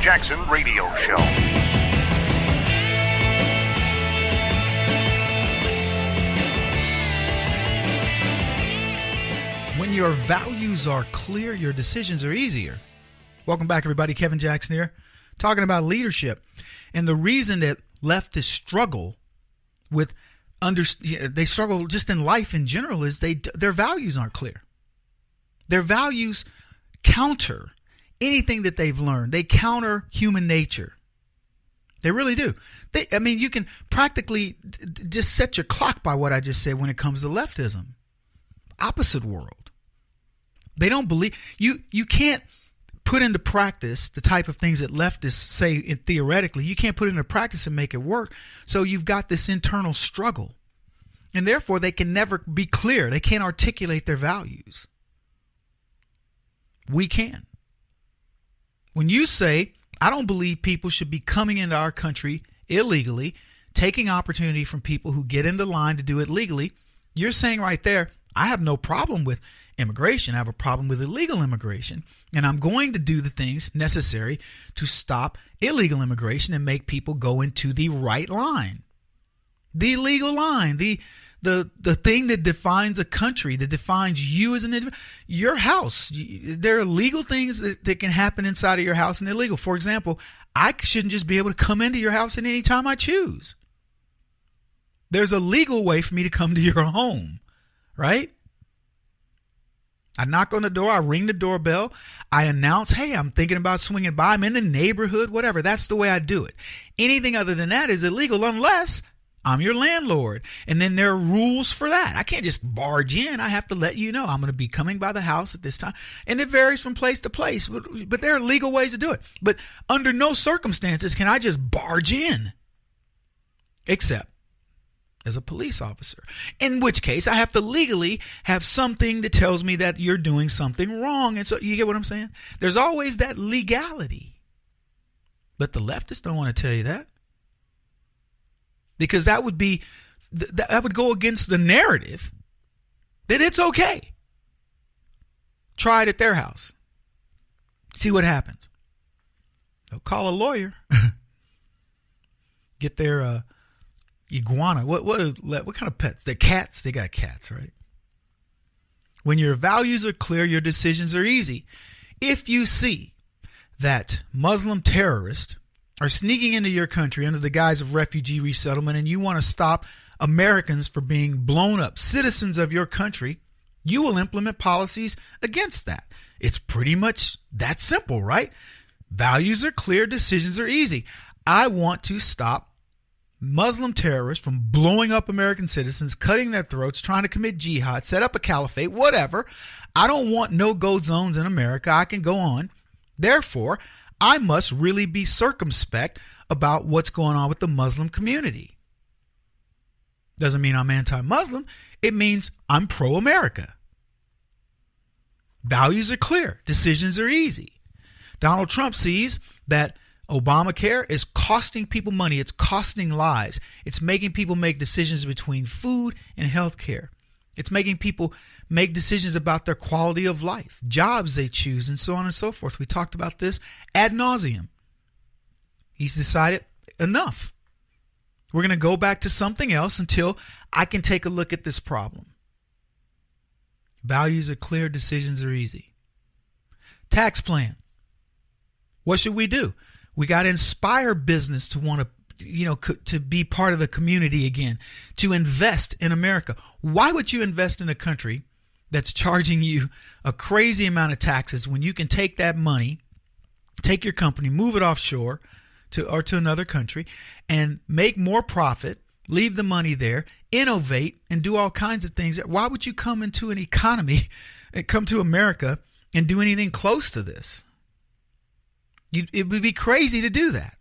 Jackson Radio Show. When your values are clear, your decisions are easier. Welcome back, everybody. Kevin Jackson here, talking about leadership. And the reason that leftists struggle with they struggle just in life in general is their values aren't clear. Their values counter anything that they've learned. They counter human nature. They really do. You can practically just set your clock by what I just said when it comes to leftism. Opposite world. They don't believe you can't put into practice the type of things that leftists say theoretically. You can't put it into practice and make it work. So you've got this internal struggle. And therefore, they can never be clear. They can't articulate their values. We can. When you say, I don't believe people should be coming into our country illegally, taking opportunity from people who get into line to do it legally, you're saying right there, I have no problem with immigration. I have a problem with illegal immigration. And I'm going to do the things necessary to stop illegal immigration and make people go into the right line. The legal line, the thing that defines a country, that defines you as an individual. Your house, there are legal things that can happen inside of your house and illegal. For example, I shouldn't just be able to come into your house at any time I choose. There's a legal way for me to come to your home, right? I knock on the door, I ring the doorbell, I announce, hey, I'm thinking about swinging by, I'm in the neighborhood, whatever. That's the way I do it. Anything other than that is illegal unless I'm your landlord. And then there are rules for that. I can't just barge in. I have to let you know I'm going to be coming by the house at this time. And it varies from place to place, but there are legal ways to do it. But under no circumstances can I just barge in, except as a police officer, in which case I have to legally have something that tells me that you're doing something wrong. And so you get what I'm saying? There's always that legality. But the leftists don't want to tell you that, because that would go against the narrative that it's okay. Try it at their house. See what happens. They'll call a lawyer. Get their iguana. What kind of pets? They're cats. They got cats, right? When your values are clear, your decisions are easy. If you see that Muslim terrorists are sneaking into your country under the guise of refugee resettlement, and you want to stop Americans from being blown up, citizens of your country, you will implement policies against that. It's pretty much that simple, right? Values are clear, decisions are easy. I want to stop Muslim terrorists from blowing up American citizens, cutting their throats, trying to commit jihad, set up a caliphate, whatever. I don't want no-go zones in America. I can go on. Therefore, I must really be circumspect about what's going on with the Muslim community. Doesn't mean I'm anti-Muslim. It means I'm pro-America. Values are clear. Decisions are easy. Donald Trump sees that Obamacare is costing people money. It's costing lives. It's making people make decisions between food and health care. It's making people make decisions about their quality of life, jobs they choose, and so on and so forth. We talked about this ad nauseum. He's decided enough. We're going to go back to something else until I can take a look at this problem. Values are clear, decisions are easy. Tax plan. What should we do? We got to inspire business to want to, to be part of the community again, to invest in America. Why would you invest in a country that's charging you a crazy amount of taxes when you can take that money, take your company, move it offshore to another country and make more profit, leave the money there, innovate, and do all kinds of things? Why would you come into an economy and come to America and do anything close to this? It would be crazy to do that.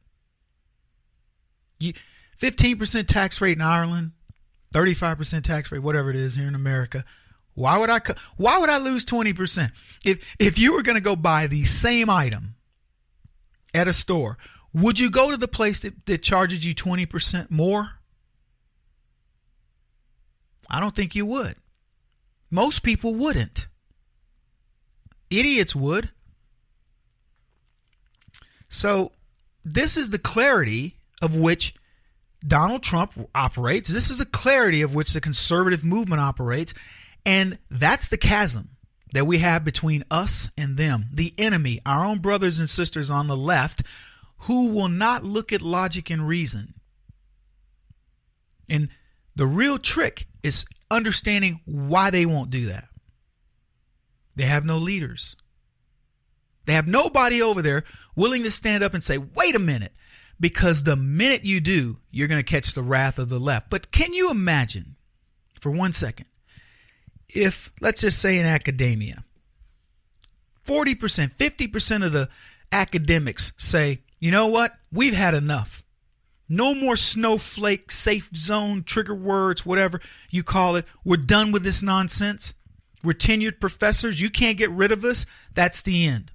15% tax rate in Ireland, 35% tax rate, whatever it is here in America. Why would I lose 20%? If you were going to go buy the same item at a store, would you go to the place that charges you 20% more? I don't think you would. Most people wouldn't. Idiots would. So this is the clarity of which Donald Trump operates. This is the clarity of which the conservative movement operates. And that's the chasm that we have between us and them, the enemy, our own brothers and sisters on the left, who will not look at logic and reason. And the real trick is understanding why they won't do that. They have no leaders. They have nobody over there willing to stand up and say, wait a minute, because the minute you do, you're going to catch the wrath of the left. But can you imagine, for 1 second, if, let's just say in academia, 40%, 50% of the academics say, you know what, we've had enough. No more snowflake, safe zone, trigger words, whatever you call it. We're done with this nonsense. We're tenured professors. You can't get rid of us. That's the end.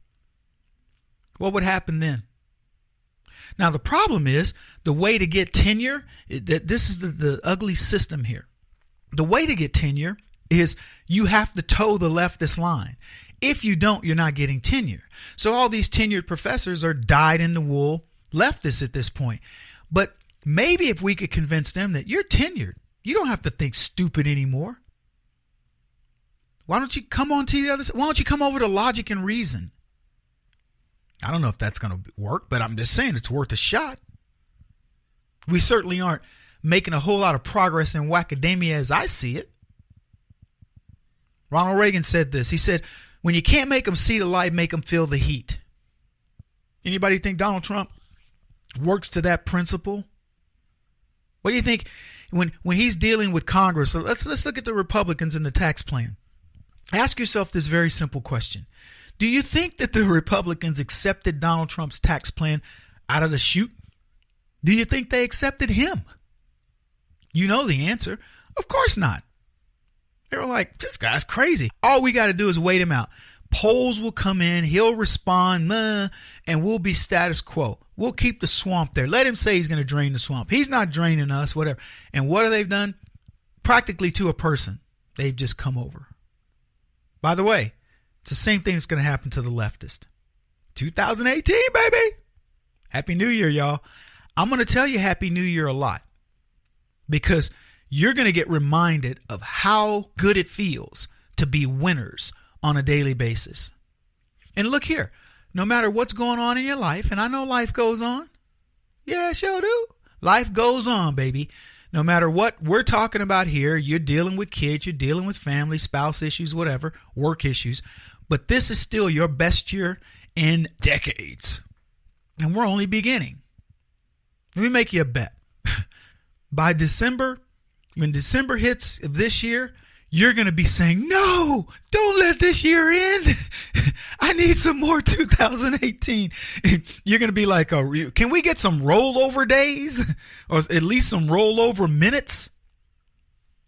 What would happen then? Now, the problem is the way to get tenure, this is the ugly system here. The way to get tenure is you have to toe the leftist line. If you don't, you're not getting tenure. So all these tenured professors are dyed-in-the-wool leftists at this point. But maybe if we could convince them that you're tenured, you don't have to think stupid anymore. Why don't you come on to the other side? Why don't you come over to logic and reason? I don't know if that's going to work, but I'm just saying it's worth a shot. We certainly aren't making a whole lot of progress in wackademia as I see it. Ronald Reagan said this. He said, when you can't make them see the light, make them feel the heat. Anybody think Donald Trump works to that principle? What do you think when he's dealing with Congress? So let's look at the Republicans and the tax plan. Ask yourself this very simple question. Do you think that the Republicans accepted Donald Trump's tax plan out of the chute? Do you think they accepted him? You know the answer. Of course not. They were like, this guy's crazy. All we got to do is wait him out. Polls will come in, he'll respond, and we'll be status quo. We'll keep the swamp there. Let him say he's going to drain the swamp. He's not draining us, whatever. And what have they done? Practically to a person. They've just come over. By the way, it's the same thing that's going to happen to the leftist. 2018, baby. Happy New Year, y'all. I'm going to tell you Happy New Year a lot because you're going to get reminded of how good it feels to be winners on a daily basis. And look here, no matter what's going on in your life, and I know life goes on. Yeah, sure do. Life goes on, baby. No matter what we're talking about here, you're dealing with kids, you're dealing with family, spouse issues, whatever, work issues. But this is still your best year in decades. And we're only beginning. Let me make you a bet. By December, when December hits of this year, you're going to be saying, no, don't let this year end. I need some more 2018. You're going to be like, can we get some rollover days or at least some rollover minutes?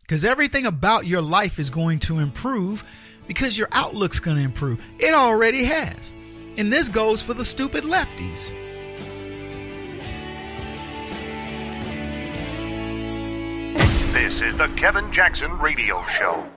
Because everything about your life is going to improve because your outlook's going to improve. It already has. And this goes for the stupid lefties. This is the Kevin Jackson Radio Show.